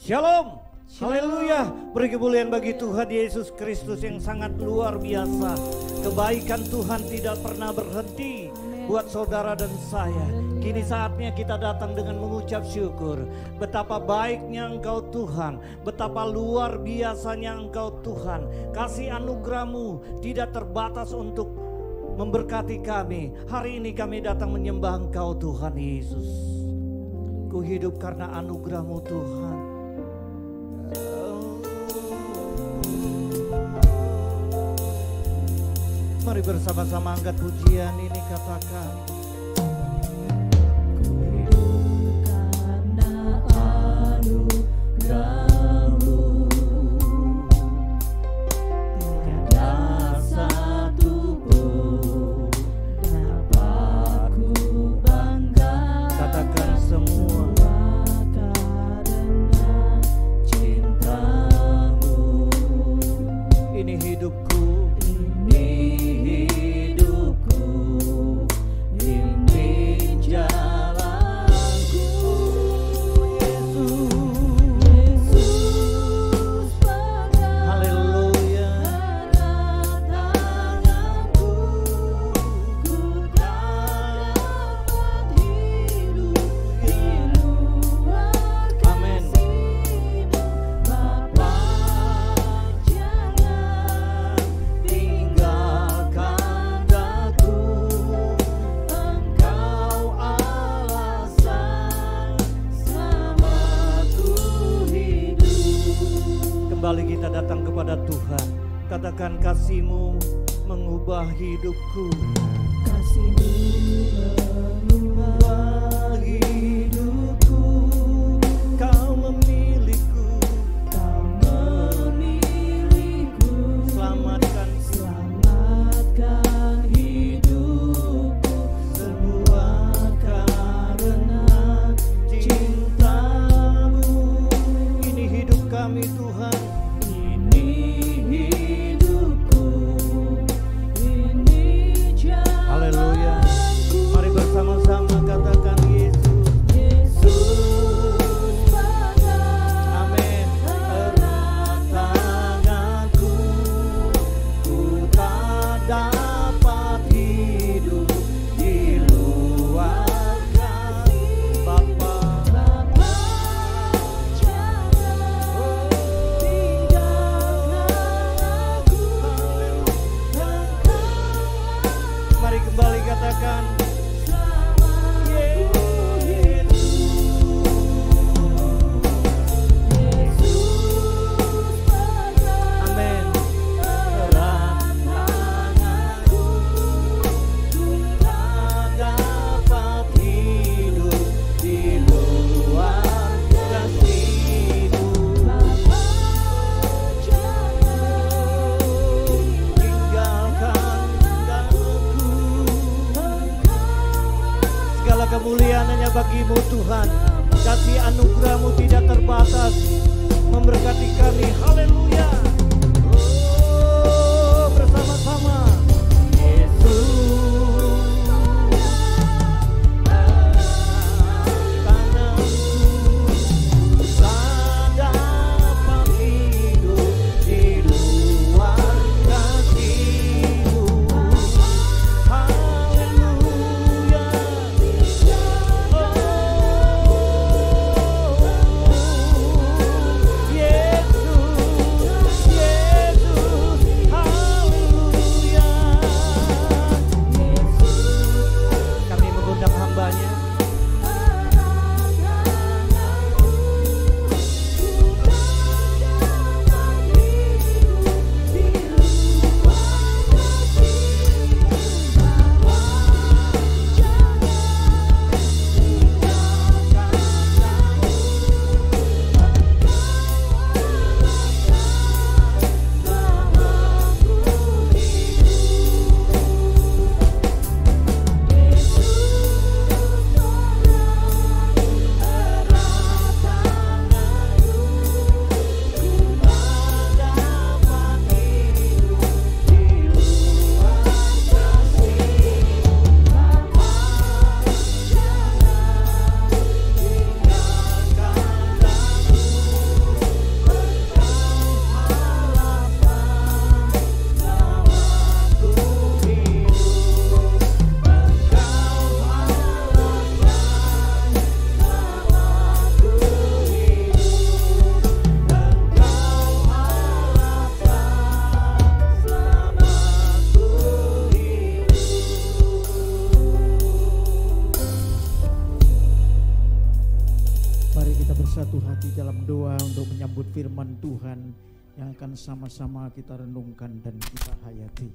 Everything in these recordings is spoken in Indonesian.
Shalom, haleluya. Beri kemuliaan bagi Tuhan Yesus Kristus yang sangat luar biasa. Kebaikan Tuhan tidak pernah berhenti buat saudara dan saya. Kini saatnya kita datang dengan mengucap syukur. Betapa baiknya Engkau Tuhan, betapa luar biasanya Engkau Tuhan. Kasih anugerah-Mu tidak terbatas untuk memberkati kami. Hari ini kami datang menyembah Engkau Tuhan Yesus. Ku hidup karena anugerah-Mu Tuhan. Mari bersama-sama angkat pujian ini, katakan. Ku hidup karena anugerah-Mu, tiada satu pun dapat ku bangga. Katakan semua karena cinta-Mu. Ini hidupku. Kembali kita datang kepada Tuhan. Katakan, kasih-Mu mengubah hidupku. Kasih-Mu mengubah hidupku. Kau memilihku. Kau memilihku. Selamatkan hidupku. Semua karena cinta-Mu. Ini hidup kami Tuhan. Haleluya. Mari bersama-sama katakan Yesus. Yesus Amin. erat tanganku, Ku tak dapat hidup di luar kasih Bapa. Bapa jangan tinggalkan aku. Mari kembali katakan. Amin. Erat tanganku, Ku tak dapat hidup di luar kasih-Mu. Bapa jangan Tinggalkan aku. Segala kemuliaan hanya bagi-Mu Tuhan. Kasih anugerah-Mu tidak terbatas memberkati kami. Haleluya. Oh, bersama-sama. Yesus tanganku, tak dapat hidup di luar kasih-Mu. Haleluya. Yesus bersatu hati dalam doa untuk menyambut firman Tuhan yang akan sama-sama kita renungkan dan kita hayati.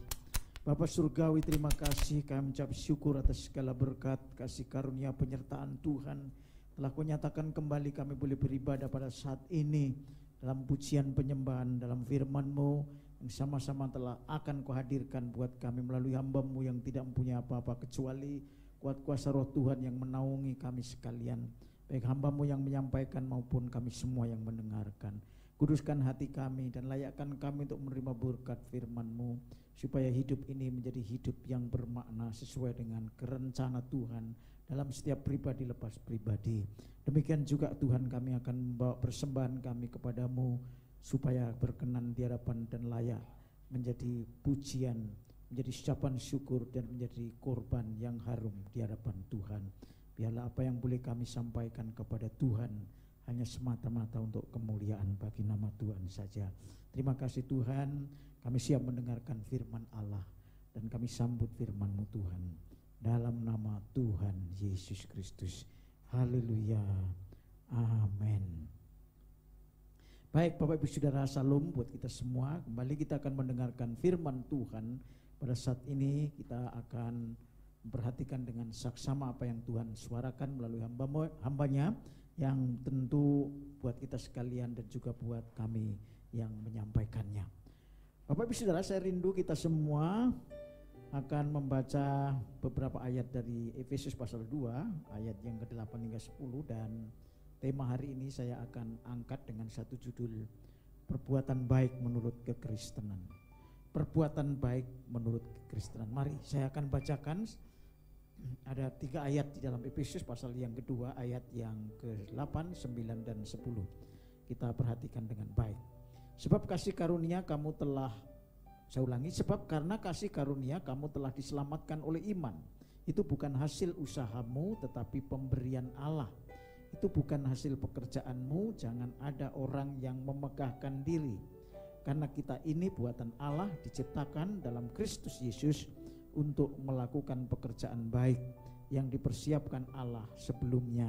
Bapa Surgawi, terima kasih, kami mengucap syukur atas segala berkat, kasih karunia penyertaan Tuhan telah Kau nyatakan kembali kami boleh beribadah pada saat ini dalam pujian penyembahan, dalam firman-Mu yang sama-sama telah akan Kau hadirkan buat kami melalui hamba-Mu yang tidak mempunyai apa-apa kecuali kuat kuasa roh Tuhan yang menaungi kami sekalian, baik hamba-Mu yang menyampaikan maupun kami semua yang mendengarkan. Kuduskan hati kami dan layakkan kami untuk menerima berkat firman-Mu, supaya hidup ini menjadi hidup yang bermakna sesuai dengan kerencana Tuhan dalam setiap pribadi lepas pribadi. Demikian juga Tuhan, kami akan membawa persembahan kami kepadamu supaya berkenan di hadapan dan layak menjadi pujian, menjadi ucapan syukur dan menjadi korban yang harum di hadapan Tuhan. Biarlah apa yang boleh kami sampaikan kepada Tuhan hanya semata-mata untuk kemuliaan bagi nama Tuhan saja. Terima kasih Tuhan, kami siap mendengarkan firman Allah dan kami sambut firman-Mu Tuhan. Dalam nama Tuhan Yesus Kristus. Haleluya. Amin. Baik Bapak Ibu Saudara, salam buat kita semua. Kembali kita akan mendengarkan firman Tuhan. Pada saat ini kita akan memperhatikan dengan saksama apa yang Tuhan suarakan melalui hamba-Nya, yang tentu buat kita sekalian dan juga buat kami yang menyampaikannya. Bapak Ibu Saudara, saya rindu kita semua akan membaca beberapa ayat dari Efesus pasal 2 ayat yang ke-8 hingga 10, dan tema hari ini saya akan angkat dengan satu judul, perbuatan baik menurut kekristenan. Perbuatan baik menurut kekristenan. Mari saya akan bacakan. Ada 3 ayat di dalam Efesus pasal yang kedua, ayat yang ke-8, 9, dan 10. Kita perhatikan dengan baik. Sebab kasih karunia kamu telah, saya ulangi, sebab karena kasih karunia kamu telah diselamatkan oleh iman. Itu bukan hasil usahamu tetapi pemberian Allah. Itu bukan hasil pekerjaanmu, jangan ada orang yang memegahkan diri. Karena kita ini buatan Allah, diciptakan dalam Kristus Yesus untuk melakukan pekerjaan baik yang dipersiapkan Allah sebelumnya.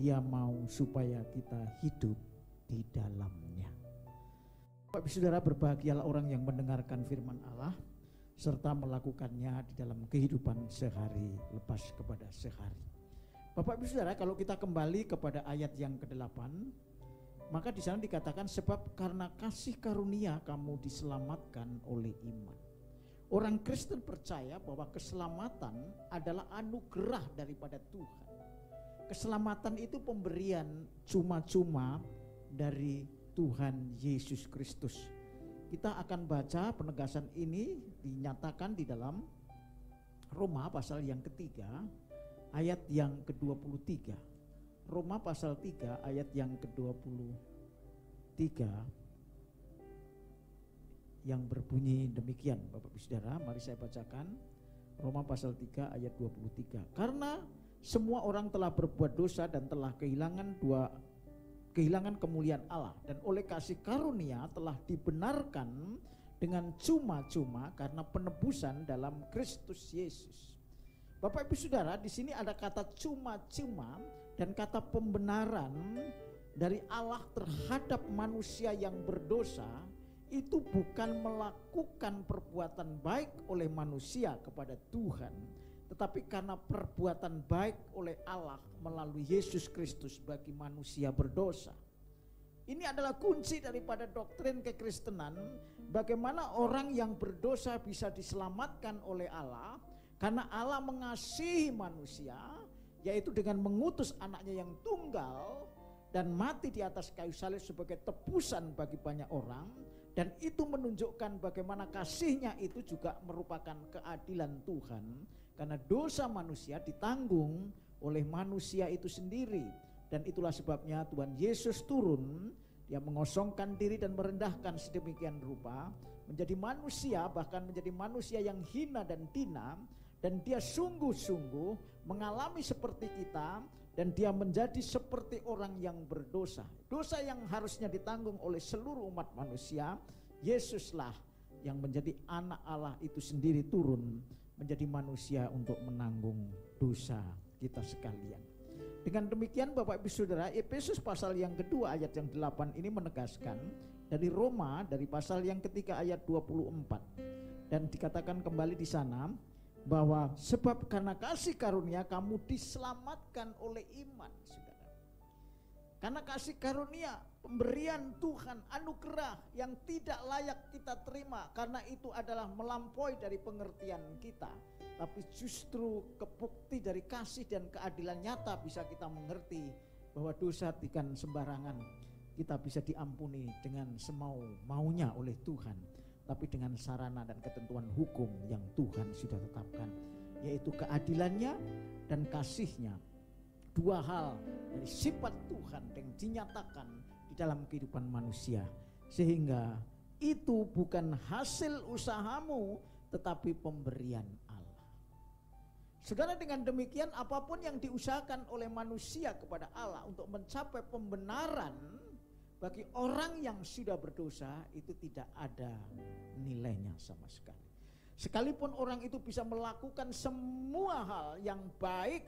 Ia mau supaya kita hidup di dalamnya. Bapak Saudara, berbahagialah orang yang mendengarkan firman Allah serta melakukannya di dalam kehidupan sehari lepas kepada sehari. Bapak Ibu Saudara, kalau kita kembali kepada ayat yang ke-8, maka di sana dikatakan sebab karena kasih karunia kamu diselamatkan oleh iman. Orang Kristen percaya bahwa keselamatan adalah anugerah daripada Tuhan. Keselamatan itu pemberian cuma-cuma dari Tuhan Yesus Kristus. Kita akan baca penegasan ini dinyatakan di dalam Roma pasal yang ketiga ayat yang ke-23. Roma pasal 3 ayat yang ke-23 yang berbunyi demikian. Bapak Ibu Saudara, mari saya bacakan Roma pasal 3 ayat 23. Karena semua orang telah berbuat dosa dan telah kehilangan kemuliaan Allah, dan oleh kasih karunia telah dibenarkan dengan cuma-cuma karena penebusan dalam Kristus Yesus. Bapak Ibu Saudara, di sini ada kata cuma-cuma dan kata pembenaran dari Allah terhadap manusia yang berdosa. Itu bukan melakukan perbuatan baik oleh manusia kepada Tuhan, tetapi karena perbuatan baik oleh Allah melalui Yesus Kristus bagi manusia berdosa. Ini adalah kunci daripada doktrin kekristenan, bagaimana orang yang berdosa bisa diselamatkan oleh Allah, karena Allah mengasihi manusia, yaitu dengan mengutus anaknya yang tunggal dan mati di atas kayu salib sebagai tebusan bagi banyak orang. Dan itu menunjukkan bagaimana kasihnya itu juga merupakan keadilan Tuhan, karena dosa manusia ditanggung oleh manusia itu sendiri. Dan itulah sebabnya Tuhan Yesus turun, Dia mengosongkan diri dan merendahkan sedemikian rupa menjadi manusia, bahkan menjadi manusia yang hina dan hina. Dan Dia sungguh-sungguh mengalami seperti kita, dan Dia menjadi seperti orang yang berdosa. Dosa yang harusnya ditanggung oleh seluruh umat manusia, Yesuslah yang menjadi anak Allah itu sendiri turun menjadi manusia untuk menanggung dosa kita sekalian. Dengan demikian Bapak Ibu Saudara, Efesus pasal yang kedua ayat yang 8 ini menegaskan dari Roma dari pasal yang ketiga ayat 24. Dan dikatakan kembali di sana bahwa sebab karena kasih karunia kamu diselamatkan oleh iman, Saudara. Karena kasih karunia, pemberian Tuhan, anugerah yang tidak layak kita terima, karena itu adalah melampaui dari pengertian kita, tapi justru kebukti dari kasih dan keadilan nyata bisa kita mengerti bahwa dosa bukan sembarangan, kita bisa diampuni dengan semau-maunya oleh Tuhan, tapi dengan sarana dan ketentuan hukum yang Tuhan sudah tetapkan, yaitu keadilannya dan kasihnya. Dua hal dari sifat Tuhan yang dinyatakan di dalam kehidupan manusia, sehingga itu bukan hasil usahamu tetapi pemberian Allah. Saudara, dengan demikian apapun yang diusahakan oleh manusia kepada Allah untuk mencapai pembenaran bagi orang yang sudah berdosa itu tidak ada nilainya sama sekali. Sekalipun orang itu bisa melakukan semua hal yang baik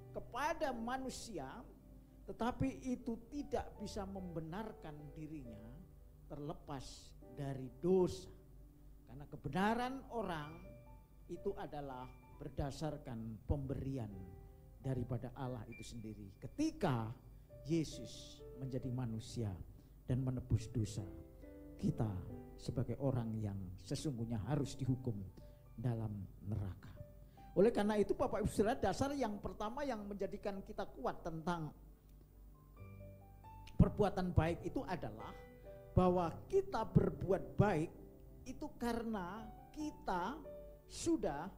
kepada manusia, tetapi itu tidak bisa membenarkan dirinya terlepas dari dosa. Karena kebenaran orang itu adalah berdasarkan pemberian daripada Allah itu sendiri. Ketika Yesus menjadi manusia dan menebus dosa, kita sebagai orang yang sesungguhnya harus dihukum dalam neraka. Oleh karena itu Bapak Ibu Saudara, dasar yang pertama yang menjadikan kita kuat tentang perbuatan baik itu adalah bahwa kita berbuat baik itu karena kita sudah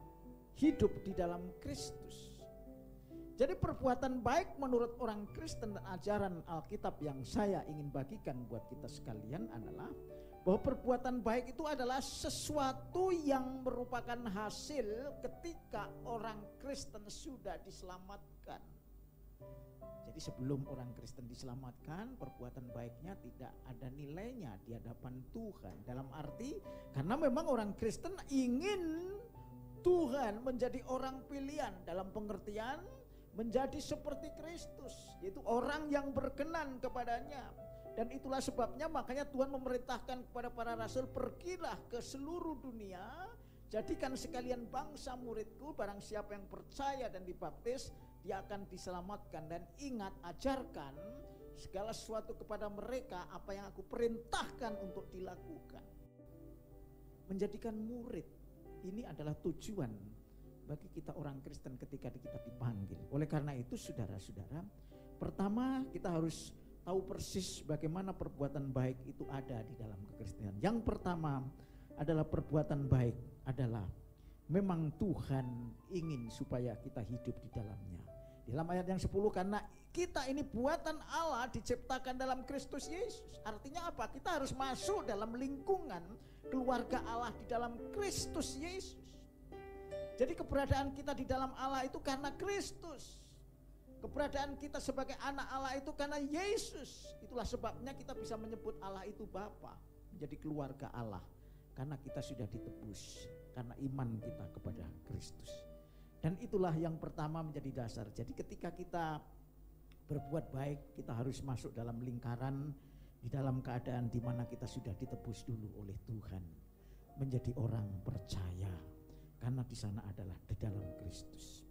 hidup di dalam Kristus. Jadi perbuatan baik menurut orang Kristen dan ajaran Alkitab yang saya ingin bagikan buat kita sekalian adalah bahwa perbuatan baik itu adalah sesuatu yang merupakan hasil ketika orang Kristen sudah diselamatkan. Jadi sebelum orang Kristen diselamatkan, perbuatan baiknya tidak ada nilainya di hadapan Tuhan. Dalam arti karena memang orang Kristen ingin Tuhan menjadi orang pilihan, dalam pengertian menjadi seperti Kristus, yaitu orang yang berkenan kepadanya. Dan itulah sebabnya makanya Tuhan memerintahkan kepada para rasul, pergilah ke seluruh dunia, jadikan sekalian bangsa muridku, barang siapa yang percaya dan dibaptis, dia akan diselamatkan. Dan ingat, ajarkan segala sesuatu kepada mereka apa yang aku perintahkan untuk dilakukan. Menjadikan murid, ini adalah tujuan bagi kita orang Kristen ketika kita dipanggil. Oleh karena itu saudara-saudara, pertama kita harus tahu persis bagaimana perbuatan baik itu ada di dalam kekristenan. Yang pertama adalah perbuatan baik adalah memang Tuhan ingin supaya kita hidup di dalamnya. Di dalam ayat yang 10, karena kita ini buatan Allah diciptakan dalam Kristus Yesus. Artinya apa? Kita harus masuk dalam lingkungan keluarga Allah di dalam Kristus Yesus. Jadi keberadaan kita di dalam Allah itu karena Kristus. Keberadaan kita sebagai anak Allah itu karena Yesus. Itulah sebabnya kita bisa menyebut Allah itu Bapa, menjadi keluarga Allah, karena kita sudah ditebus karena iman kita kepada Kristus. Dan itulah yang pertama menjadi dasar. Jadi ketika kita berbuat baik, kita harus masuk dalam lingkaran di dalam keadaan di mana kita sudah ditebus dulu oleh Tuhan, menjadi orang percaya, karena di sana adalah di dalam Kristus.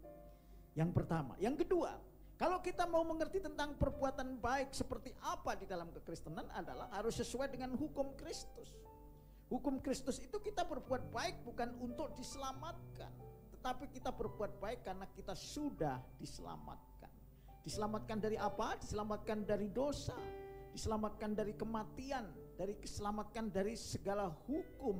Yang pertama. Yang kedua, kalau kita mau mengerti tentang perbuatan baik seperti apa di dalam kekristenan adalah harus sesuai dengan hukum Kristus. Hukum Kristus itu kita berbuat baik bukan untuk diselamatkan, tetapi kita berbuat baik karena kita sudah diselamatkan. Diselamatkan dari apa? Diselamatkan dari dosa, diselamatkan dari kematian, diselamatkan dari segala hukum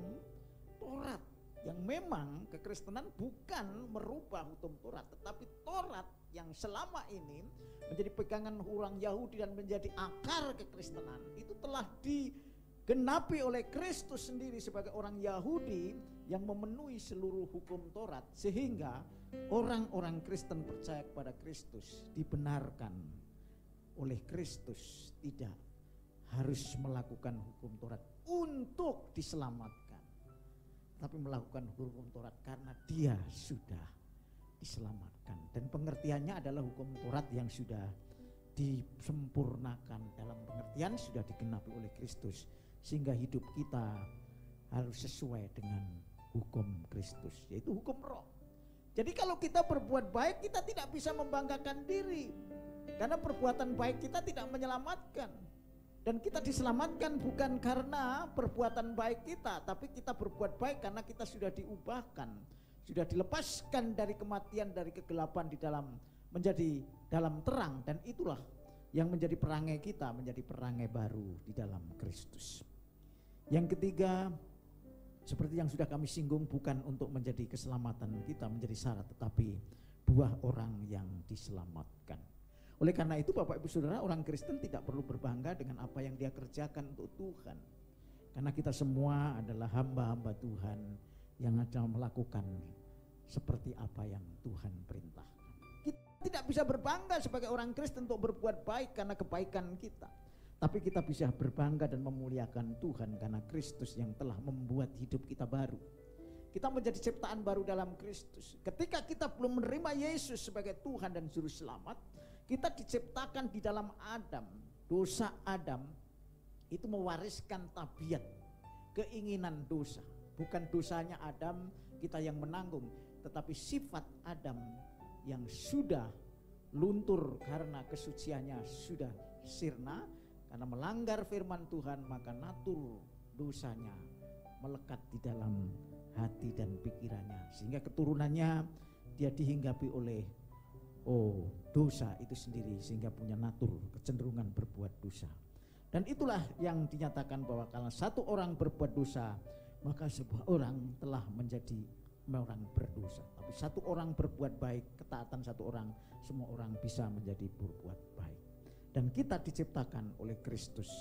Taurat. Yang memang kekristenan bukan merubah hukum Taurat, tetapi Taurat yang selama ini menjadi pegangan orang Yahudi dan menjadi akar kekristenan itu telah digenapi oleh Kristus sendiri sebagai orang Yahudi yang memenuhi seluruh hukum Taurat, sehingga orang-orang Kristen percaya kepada Kristus dibenarkan oleh Kristus, tidak harus melakukan hukum Taurat untuk diselamatkan, tapi melakukan hukum Taurat karena dia sudah diselamatkan. Dan pengertiannya adalah hukum Taurat yang sudah disempurnakan, dalam pengertian sudah digenapi oleh Kristus, sehingga hidup kita harus sesuai dengan hukum Kristus, yaitu hukum roh. Jadi kalau kita berbuat baik, kita tidak bisa membanggakan diri, karena perbuatan baik kita tidak menyelamatkan. Dan kita diselamatkan bukan karena perbuatan baik kita, tapi kita berbuat baik karena kita sudah diubahkan, sudah dilepaskan dari kematian, dari kegelapan di dalam menjadi dalam terang. Dan itulah yang menjadi perangai kita, menjadi perangai baru di dalam Kristus. Yang ketiga, seperti yang sudah kami singgung, bukan untuk menjadi keselamatan kita menjadi syarat, tetapi buah orang yang diselamatkan. Oleh karena itu Bapak Ibu Saudara, orang Kristen tidak perlu berbangga dengan apa yang dia kerjakan untuk Tuhan. Karena kita semua adalah hamba-hamba Tuhan yang ada melakukan seperti apa yang Tuhan perintahkan. Kita tidak bisa berbangga sebagai orang Kristen untuk berbuat baik karena kebaikan kita. Tapi kita bisa berbangga dan memuliakan Tuhan karena Kristus yang telah membuat hidup kita baru. Kita menjadi ciptaan baru dalam Kristus. Ketika kita belum menerima Yesus sebagai Tuhan dan Juru Selamat, kita diciptakan di dalam Adam. Dosa Adam itu mewariskan tabiat, keinginan dosa. Bukan dosanya Adam kita yang menanggung, tetapi sifat Adam yang sudah luntur karena kesuciannya sudah sirna. Karena melanggar firman Tuhan, maka natur dosanya melekat di dalam hati dan pikirannya, sehingga keturunannya dia dihinggapi oleh dosa itu sendiri, sehingga punya natur kecenderungan berbuat dosa. Dan itulah yang dinyatakan bahwa kalau satu orang berbuat dosa, maka sebuah orang telah menjadi orang berdosa. Tapi satu orang berbuat baik, ketaatan satu orang, semua orang bisa menjadi berbuat baik. Dan kita diciptakan oleh Kristus.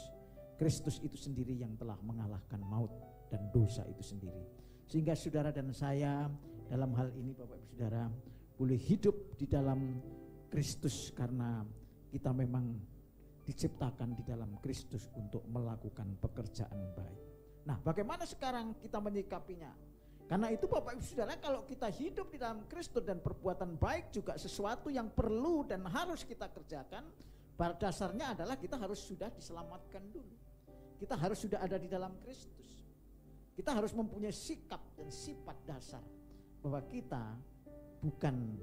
Kristus itu sendiri yang telah mengalahkan maut dan dosa itu sendiri. Sehingga saudara dan saya dalam hal ini Bapak Ibu Saudara boleh hidup di dalam Kristus, karena kita memang diciptakan di dalam Kristus untuk melakukan pekerjaan baik. Nah, bagaimana sekarang kita menyikapinya? Karena itu Bapak Ibu Saudara, kalau kita hidup di dalam Kristus dan perbuatan baik juga sesuatu yang perlu dan harus kita kerjakan. Pada dasarnya adalah kita harus sudah diselamatkan dulu. Kita harus sudah ada di dalam Kristus. Kita harus mempunyai sikap dan sifat dasar bahwa kita bukan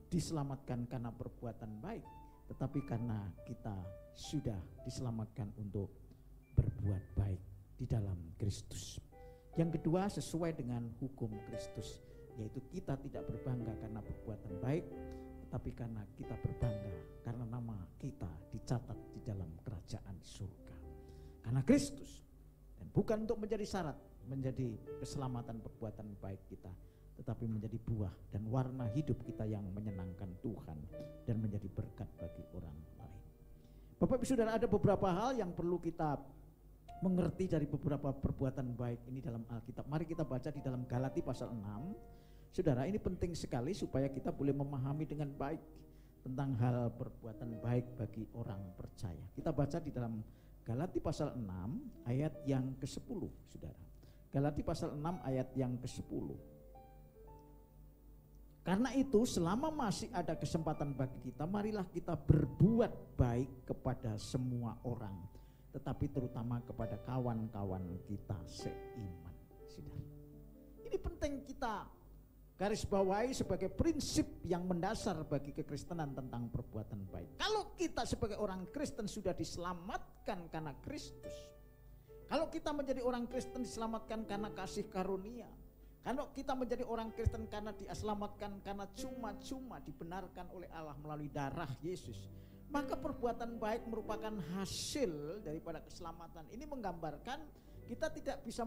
diselamatkan karena perbuatan baik, tetapi karena kita sudah diselamatkan untuk berbuat baik di dalam Kristus. Yang kedua, sesuai dengan hukum Kristus, yaitu kita tidak berbangga karena perbuatan baik, tetapi karena kita berbangga karena nama kita dicatat di dalam kerajaan surga. Karena Kristus, dan bukan untuk menjadi syarat menjadi keselamatan perbuatan baik kita, tetapi menjadi buah dan warna hidup kita yang menyenangkan Tuhan dan menjadi berkat bagi orang lain. Bapak Ibu Saudara, ada beberapa hal yang perlu kita mengerti dari beberapa perbuatan baik ini dalam Alkitab. Mari kita baca di dalam Galati pasal 6. Saudara, ini penting sekali supaya kita boleh memahami dengan baik tentang hal perbuatan baik bagi orang percaya. Kita baca di dalam Galati pasal 6 ayat yang ke-10, Saudara. Galati pasal 6 ayat yang ke-10. Karena itu selama masih ada kesempatan bagi kita, marilah kita berbuat baik kepada semua orang, tetapi terutama kepada kawan-kawan kita seiman. Saudara, ini penting kita garis bawahi sebagai prinsip yang mendasar bagi kekristenan tentang perbuatan baik. Kalau kita sebagai orang Kristen sudah diselamatkan karena Kristus, kalau kita menjadi orang Kristen diselamatkan karena kasih karunia, kalau kita menjadi orang Kristen karena diselamatkan karena cuma-cuma dibenarkan oleh Allah melalui darah Yesus, maka perbuatan baik merupakan hasil daripada keselamatan. Ini menggambarkan kita tidak bisa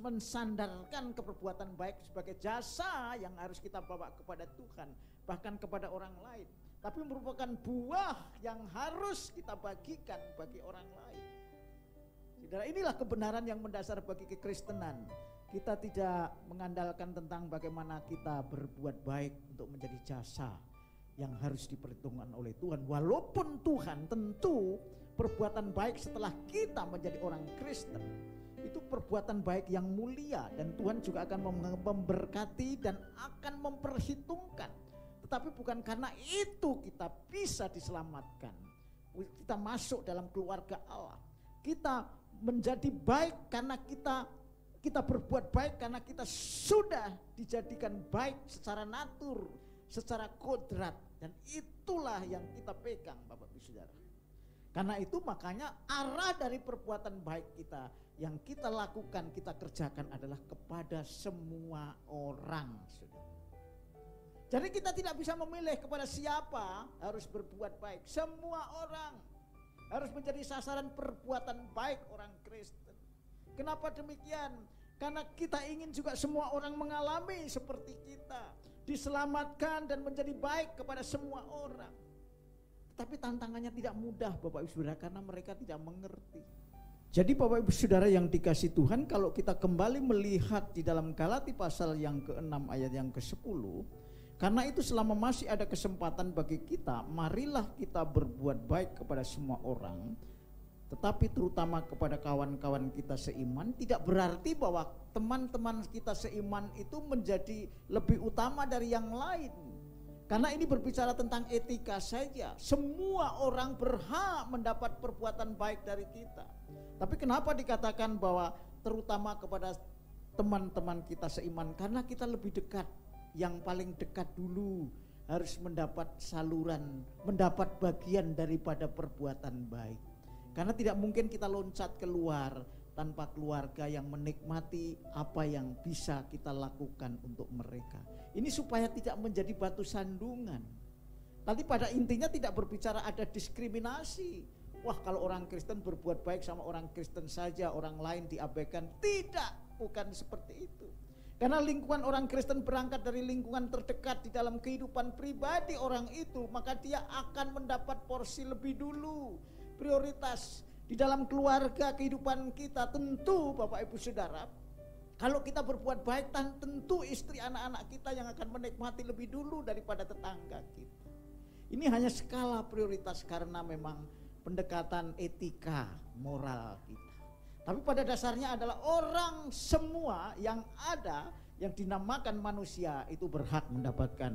mensandarkan keperbuatan baik sebagai jasa yang harus kita bawa kepada Tuhan, bahkan kepada orang lain, tapi merupakan buah yang harus kita bagikan bagi orang lain. Saudara, inilah kebenaran yang mendasar bagi kekristenan. Kita tidak mengandalkan tentang bagaimana kita berbuat baik untuk menjadi jasa yang harus diperhitungkan oleh Tuhan. Walaupun Tuhan tentu perbuatan baik setelah kita menjadi orang Kristen itu perbuatan baik yang mulia, dan Tuhan juga akan memberkati dan akan memperhitungkan. Tetapi bukan karena itu kita bisa diselamatkan. Kita masuk dalam keluarga Allah. Kita menjadi baik karena kita berbuat baik karena kita sudah dijadikan baik secara natur, secara kodrat. Dan itulah yang kita pegang Bapak Ibu Saudara. Karena itu makanya arah dari perbuatan baik kita yang kita lakukan, kita kerjakan adalah kepada semua orang, Saudara. Jadi kita tidak bisa memilih kepada siapa harus berbuat baik. Semua orang harus menjadi sasaran perbuatan baik orang Kristen. Kenapa demikian? Karena kita ingin juga semua orang mengalami seperti kita, diselamatkan dan menjadi baik kepada semua orang. Tapi tantangannya tidak mudah Bapak Ibu Saudara, karena mereka tidak mengerti. Jadi Bapak Ibu Saudara yang dikasih Tuhan, kalau kita kembali melihat di dalam Galati pasal yang ke-6 ayat yang ke-10, karena itu selama masih ada kesempatan bagi kita, marilah kita berbuat baik kepada semua orang, tetapi terutama kepada kawan-kawan kita seiman. Tidak berarti bahwa teman-teman kita seiman itu menjadi lebih utama dari yang lain. Karena ini berbicara tentang etika saja. Semua orang berhak mendapat perbuatan baik dari kita. Tapi kenapa dikatakan bahwa terutama kepada teman-teman kita seiman? Karena kita lebih dekat. Yang paling dekat dulu harus mendapat saluran, mendapat bagian daripada perbuatan baik. Karena tidak mungkin kita loncat keluar tanpa keluarga yang menikmati apa yang bisa kita lakukan untuk mereka. Ini supaya tidak menjadi batu sandungan. Tadi pada intinya tidak berbicara ada diskriminasi. Wah, kalau orang Kristen berbuat baik sama orang Kristen saja, orang lain diabaikan. Tidak, bukan seperti itu. Karena lingkungan orang Kristen berangkat dari lingkungan terdekat di dalam kehidupan pribadi orang itu, maka dia akan mendapat porsi lebih dulu. Prioritas di dalam keluarga kehidupan kita, tentu Bapak Ibu Saudara, kalau kita berbuat baik, tentu istri anak-anak kita yang akan menikmati lebih dulu daripada tetangga kita. Ini hanya skala prioritas karena memang pendekatan etika moral kita. Tapi pada dasarnya adalah orang semua yang ada, yang dinamakan manusia itu berhak mendapatkan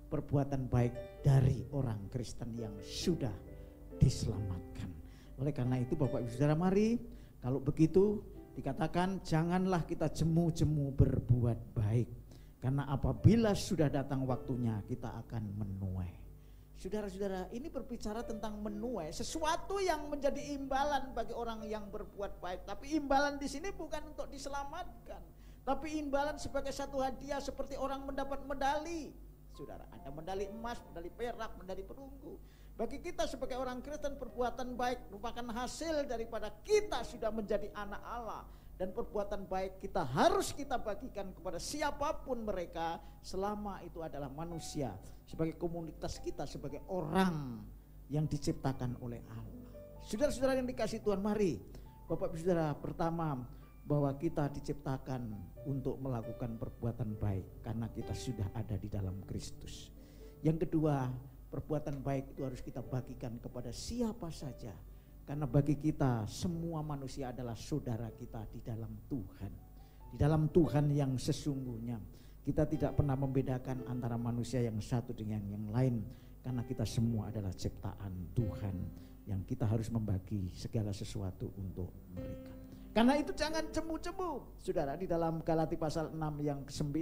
perbuatan baik dari orang Kristen yang sudah diselamatkan. Oleh karena itu Bapak Ibu Saudara, mari kalau begitu dikatakan janganlah kita jemu-jemu berbuat baik. Karena apabila sudah datang waktunya kita akan menuai. Saudara-saudara, ini berbicara tentang menuai sesuatu yang menjadi imbalan bagi orang yang berbuat baik. Tapi imbalan di sini bukan untuk diselamatkan, tapi imbalan sebagai satu hadiah seperti orang mendapat medali. Saudara, ada medali emas, medali perak, medali perunggu. Bagi kita sebagai orang Kristen, perbuatan baik merupakan hasil daripada kita sudah menjadi anak Allah. Dan perbuatan baik kita harus kita bagikan kepada siapapun mereka, selama itu adalah manusia, sebagai komunitas kita, sebagai orang yang diciptakan oleh Allah. Saudara-saudara yang dikasih Tuhan, mari Bapak Ibu Saudara, pertama bahwa kita diciptakan untuk melakukan perbuatan baik karena kita sudah ada di dalam Kristus. Yang kedua, perbuatan baik itu harus kita bagikan kepada siapa saja. Karena bagi kita semua manusia adalah saudara kita di dalam Tuhan. Di dalam Tuhan yang sesungguhnya. Kita tidak pernah membedakan antara manusia yang satu dengan yang lain. Karena kita semua adalah ciptaan Tuhan yang kita harus membagi segala sesuatu untuk mereka. Karena itu jangan cemu-cemu, saudara, di dalam Galati pasal 6 yang ke-9.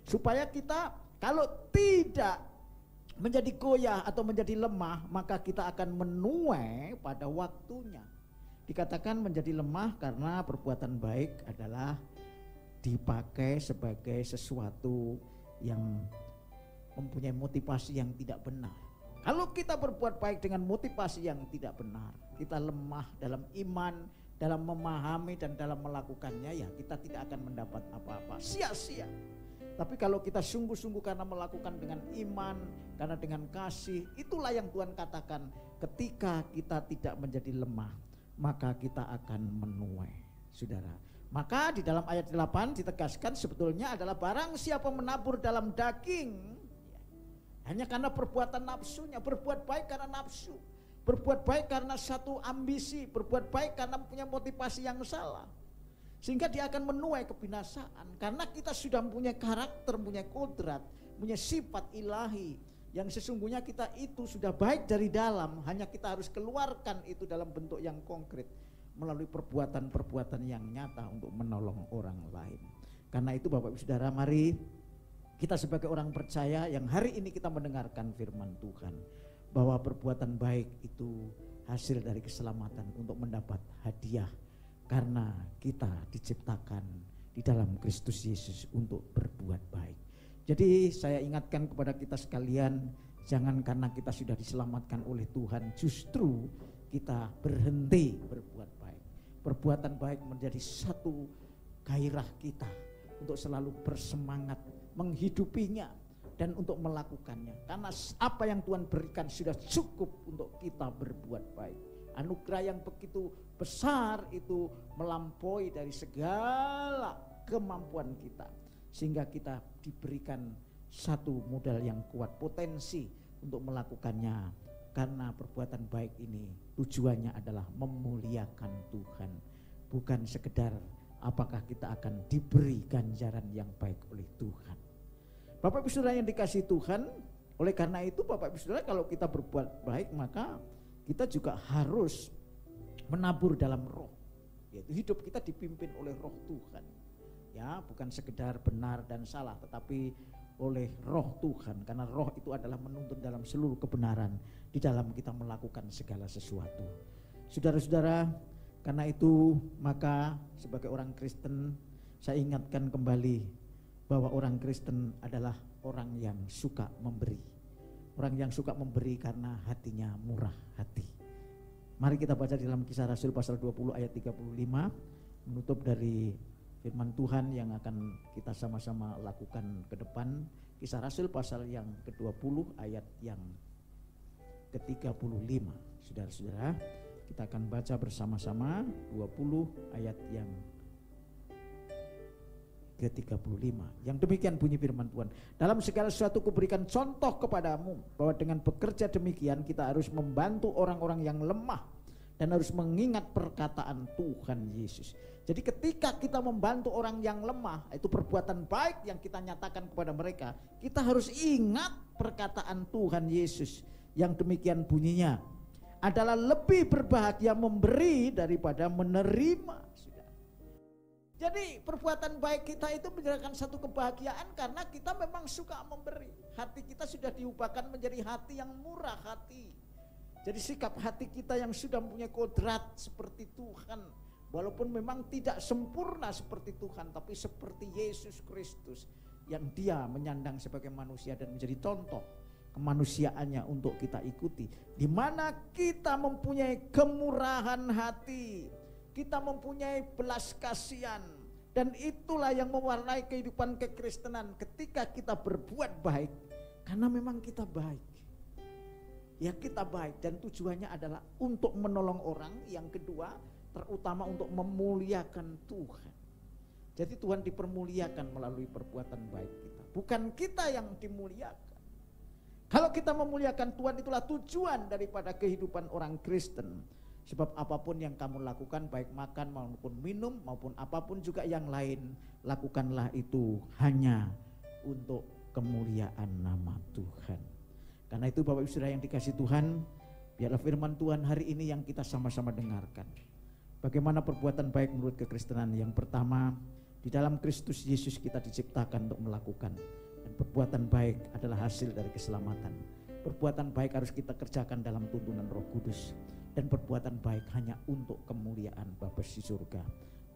Supaya kita kalau tidak menjadi goyah atau menjadi lemah, maka kita akan menuai pada waktunya. Dikatakan menjadi lemah karena perbuatan baik adalah dipakai sebagai sesuatu yang mempunyai motivasi yang tidak benar. Kalau kita berbuat baik dengan motivasi yang tidak benar, kita lemah dalam iman, dalam memahami dan dalam melakukannya, ya kita tidak akan mendapat apa-apa, sia-sia. Tapi kalau kita sungguh-sungguh karena melakukan dengan iman, karena dengan kasih, itulah yang Tuhan katakan, ketika kita tidak menjadi lemah, maka kita akan menuai, saudara. Maka di dalam ayat 8 ditegaskan sebetulnya adalah barang siapa menabur dalam daging, hanya karena perbuatan nafsunya, berbuat baik karena nafsu, berbuat baik karena satu ambisi, berbuat baik karena punya motivasi yang salah. Sehingga dia akan menuai kebinasaan. Karena kita sudah mempunyai karakter, mempunyai kodrat, mempunyai sifat ilahi. Yang sesungguhnya kita itu sudah baik dari dalam, hanya kita harus keluarkan itu dalam bentuk yang konkret melalui perbuatan-perbuatan yang nyata untuk menolong orang lain. Karena itu Bapak Ibu Saudara, mari kita sebagai orang percaya yang hari ini kita mendengarkan firman Tuhan, bahwa perbuatan baik itu hasil dari keselamatan untuk mendapat hadiah, karena kita diciptakan di dalam Kristus Yesus untuk berbuat baik. Jadi saya ingatkan kepada kita sekalian, jangan karena kita sudah diselamatkan oleh Tuhan justru kita berhenti berbuat baik. Perbuatan baik menjadi satu gairah kita untuk selalu bersemangat menghidupinya dan untuk melakukannya. Karena apa yang Tuhan berikan sudah cukup untuk kita berbuat baik. Anugerah yang begitu besar itu melampaui dari segala kemampuan kita, sehingga kita diberikan satu modal yang kuat, potensi untuk melakukannya. Karena perbuatan baik ini tujuannya adalah memuliakan Tuhan, bukan sekedar apakah kita akan diberi ganjaran yang baik oleh Tuhan. Bapak Ibu Saudara yang dikasihi Tuhan, oleh karena itu Bapak Ibu Saudara, kalau kita berbuat baik maka kita juga harus menabur dalam roh, yaitu hidup kita dipimpin oleh roh Tuhan. Ya, bukan sekedar benar dan salah, tetapi oleh roh Tuhan, karena roh itu adalah menuntun dalam seluruh kebenaran di dalam kita melakukan segala sesuatu. Saudara-saudara, karena itu maka sebagai orang Kristen saya ingatkan kembali bahwa orang Kristen adalah orang yang suka memberi. Orang yang suka memberi karena hatinya murah hati. Mari kita baca di dalam Kisah Rasul pasal 20 ayat 35, menutup dari firman Tuhan yang akan kita sama-sama lakukan ke depan. Kisah Rasul pasal yang ke-20 ayat yang ke-35. Saudara-saudara, kita akan baca bersama-sama 20 ayat yang ke-35. Yang demikian bunyi firman Tuhan. Dalam segala sesuatu kuberikan contoh kepadamu, bahwa dengan bekerja demikian kita harus membantu orang-orang yang lemah dan harus mengingat perkataan Tuhan Yesus. Jadi ketika kita membantu orang yang lemah, itu perbuatan baik yang kita nyatakan kepada mereka, kita harus ingat perkataan Tuhan Yesus yang demikian bunyinya, adalah lebih berbahagia memberi daripada menerima. Jadi perbuatan baik kita itu menjadikan satu kebahagiaan karena kita memang suka memberi. Hati kita sudah diubahkan menjadi hati yang murah hati. Jadi sikap hati kita yang sudah mempunyai kodrat seperti Tuhan, walaupun memang tidak sempurna seperti Tuhan, tapi seperti Yesus Kristus yang dia menyandang sebagai manusia dan menjadi contoh kemanusiaannya untuk kita ikuti. Di mana kita mempunyai kemurahan hati, kita mempunyai belas kasihan, dan itulah yang mewarnai kehidupan kekristenan ketika kita berbuat baik, karena memang kita baik. Ya, kita baik dan tujuannya adalah untuk menolong orang. Yang kedua, terutama untuk memuliakan Tuhan. Jadi Tuhan dipermuliakan melalui perbuatan baik kita, bukan kita yang dimuliakan. Kalau kita memuliakan Tuhan, itulah tujuan daripada kehidupan orang Kristen. Sebab apapun yang kamu lakukan, baik makan maupun minum maupun apapun juga yang lain, lakukanlah itu hanya untuk kemuliaan nama Tuhan. Karena itu Bapak Ibu Saudara yang dikasihi Tuhan, biarlah firman Tuhan hari ini yang kita sama-sama dengarkan. Bagaimana perbuatan baik menurut kekristenan? Yang pertama, di dalam Kristus Yesus kita diciptakan untuk melakukan. Dan perbuatan baik adalah hasil dari keselamatan. Perbuatan baik harus kita kerjakan dalam tuntunan Roh Kudus. Dan perbuatan baik hanya untuk kemuliaan Bapa di surga.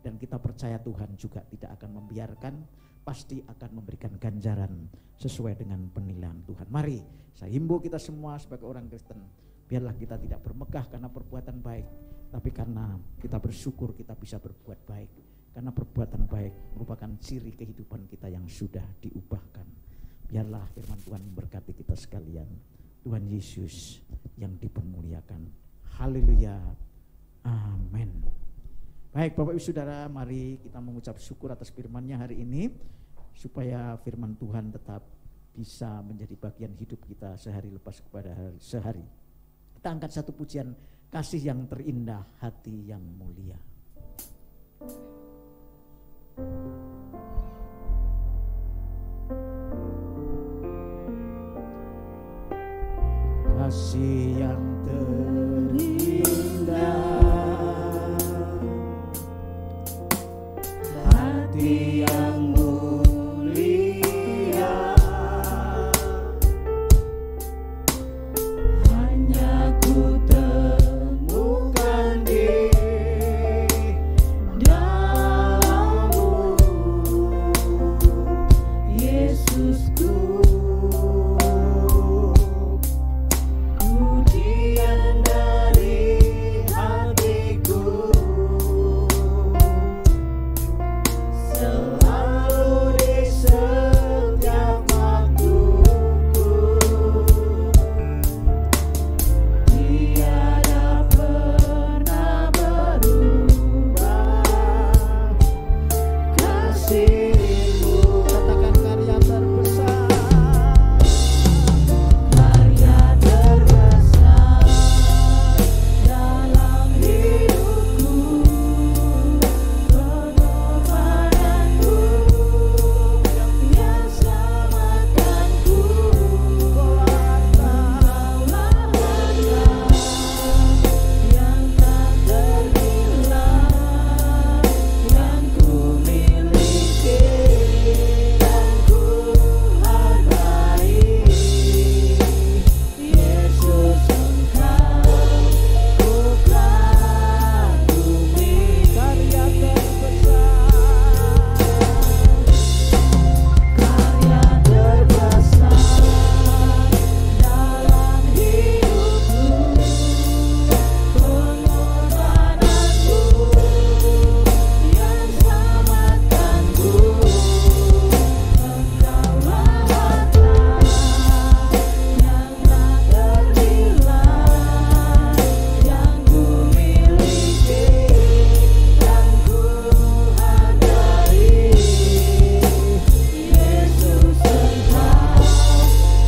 Dan kita percaya Tuhan juga tidak akan membiarkan, pasti akan memberikan ganjaran sesuai dengan penilaian Tuhan. Mari saya himbau kita semua sebagai orang Kristen, biarlah kita tidak bermegah karena perbuatan baik, tapi karena kita bersyukur kita bisa berbuat baik. Karena perbuatan baik merupakan ciri kehidupan kita yang sudah diubahkan. Biarlah firman Tuhan memberkati kita sekalian. Tuhan Yesus yang dipermuliakan. Haleluya. Amin. Baik Bapak Ibu Saudara, mari kita mengucap syukur atas firman-Nya hari ini, supaya firman Tuhan tetap bisa menjadi bagian hidup kita sehari lepas kepada sehari. Kita angkat satu pujian, kasih yang terindah, hati yang mulia. kasih yang terindah, hati yang mulia, hanya ku temukan di dalam-Mu, Yesusku. Pujian dari hatiku selalu di setiap waktuku, tiada pernah berubah kasih-Mu. Katakan karya terbesar, karya terbesar dalam hidupku, pengorbananku yang selamatkanku, Engkaulah harta yang tak ternilai yang ku miliki dan ku hargai. Yesus, Engkau ku kagumi, karya terbesar, karya terbesar dalam hidupku, pengorbananku yang selamatkanku, Engkaulah harta yang tak ternilai yang ku miliki dan ku hargai. Yesus, Engkau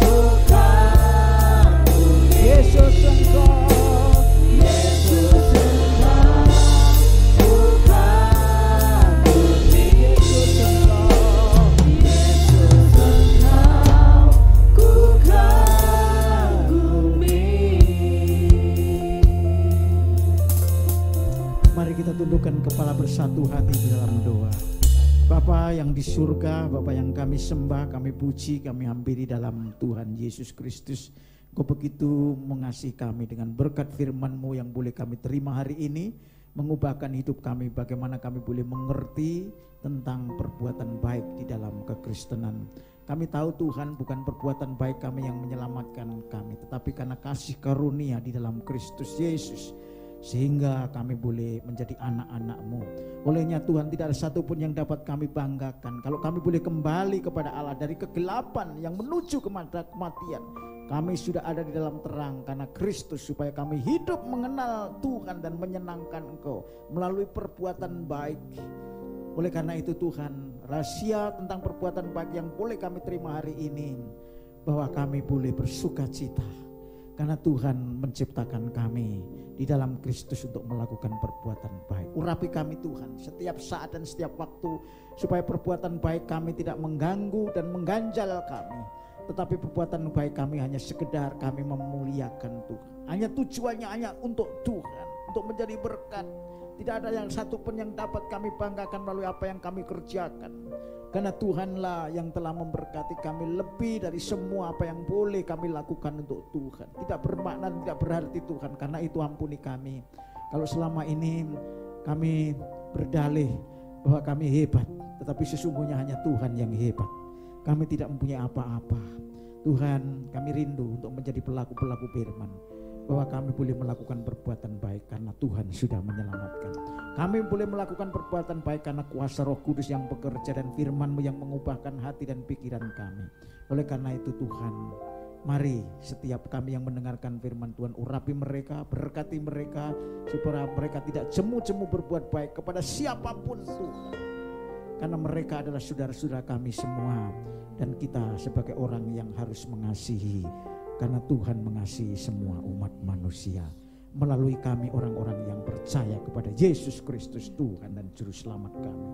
ku kagumi. Yesus, Engkau, Yesus, Engkau ku kagumi. Yesus, Engkau, Yesus, Engkau ku kagumi. Mari kita tundukkan kepala bersatu hati di dalam doa. Bapa yang di surga, Bapa yang kami sembah, kami puji, kami hampiri dalam Tuhan Yesus Kristus. Kau begitu mengasihi kami dengan berkat firman-Mu yang boleh kami terima hari ini, mengubahkan hidup kami, bagaimana kami boleh mengerti tentang perbuatan baik di dalam kekristenan. Kami tahu Tuhan, bukan perbuatan baik kami yang menyelamatkan kami, tetapi karena kasih karunia di dalam Kristus Yesus, sehingga kami boleh menjadi anak-anak-Mu. Olehnya Tuhan, tidak ada satupun yang dapat kami banggakan kalau kami boleh kembali kepada Allah dari kegelapan yang menuju kepada kematian. Kami sudah ada di dalam terang karena Kristus, supaya kami hidup mengenal Tuhan dan menyenangkan Engkau melalui perbuatan baik. Oleh karena itu Tuhan, rahasia tentang perbuatan baik yang boleh kami terima hari ini, bahwa kami boleh bersuka cita karena Tuhan menciptakan kami di dalam Kristus untuk melakukan perbuatan baik. Urapi kami Tuhan setiap saat dan setiap waktu, supaya perbuatan baik kami tidak mengganggu dan mengganjal kami, tetapi perbuatan baik kami hanya sekedar kami memuliakan Tuhan. Hanya tujuannya hanya untuk Tuhan, untuk menjadi berkat. Tidak ada yang satupun yang dapat kami banggakan melalui apa yang kami kerjakan, karena Tuhanlah yang telah memberkati kami lebih dari semua apa yang boleh kami lakukan untuk Tuhan. Tidak bermakna, tidak berarti Tuhan. Karena itu ampuni kami kalau selama ini kami berdalih bahwa kami hebat, tetapi sesungguhnya hanya Tuhan yang hebat. Kami tidak mempunyai apa-apa. Tuhan, kami rindu untuk menjadi pelaku-pelaku firman, bahwa kami boleh melakukan perbuatan baik karena Tuhan sudah menyelamatkan. Kami boleh melakukan perbuatan baik karena kuasa Roh Kudus yang bekerja dan firman-Mu yang mengubahkan hati dan pikiran kami. Oleh karena itu Tuhan, mari setiap kami yang mendengarkan firman Tuhan, urapi mereka, berkati mereka, supaya mereka tidak jemu-jemu berbuat baik kepada siapapun Tuhan. Karena mereka adalah saudara-saudara kami semua, dan kita sebagai orang yang harus mengasihi, karena Tuhan mengasihi semua umat manusia melalui kami orang-orang yang percaya kepada Yesus Kristus Tuhan dan Juru Selamat kami.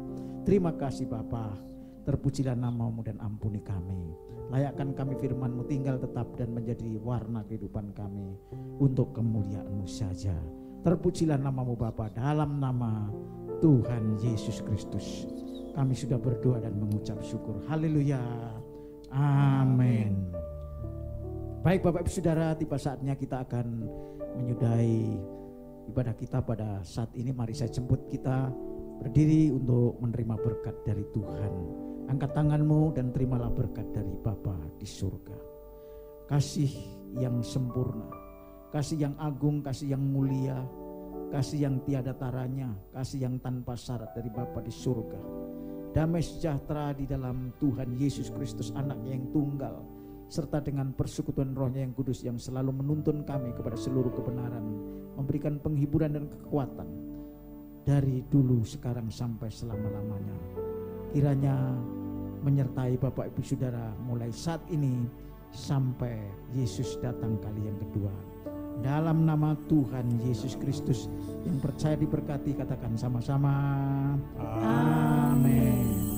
Terima kasih Bapa, Terpujilah nama-Mu dan ampuni kami. Layakkan kami firman-Mu tinggal tetap dan menjadi warna kehidupan kami untuk kemuliaan-Mu saja. Terpujilah nama-Mu Bapa, dalam nama Tuhan Yesus Kristus kami sudah berdoa dan mengucap syukur. Haleluya. Amin. Baik Bapak Ibu Saudara, tiba saatnya kita akan menyudahi ibadah kita pada saat ini. Mari saya jemput kita berdiri untuk menerima berkat dari Tuhan. Angkat tanganmu dan terimalah berkat dari Bapa di surga. Kasih yang sempurna, kasih yang agung, kasih yang mulia, kasih yang tiada taranya, kasih yang tanpa syarat dari Bapa di surga. Damai sejahtera di dalam Tuhan Yesus Kristus anaknya yang tunggal, serta dengan persekutuan Rohnya yang kudus yang selalu menuntun kami kepada seluruh kebenaran, memberikan penghiburan dan kekuatan dari dulu, sekarang sampai selama-lamanya. Kiranya menyertai Bapak Ibu Saudara mulai saat ini sampai Yesus datang kali yang kedua. Dalam nama Tuhan Yesus Kristus yang percaya diberkati, katakan sama-sama. Amin.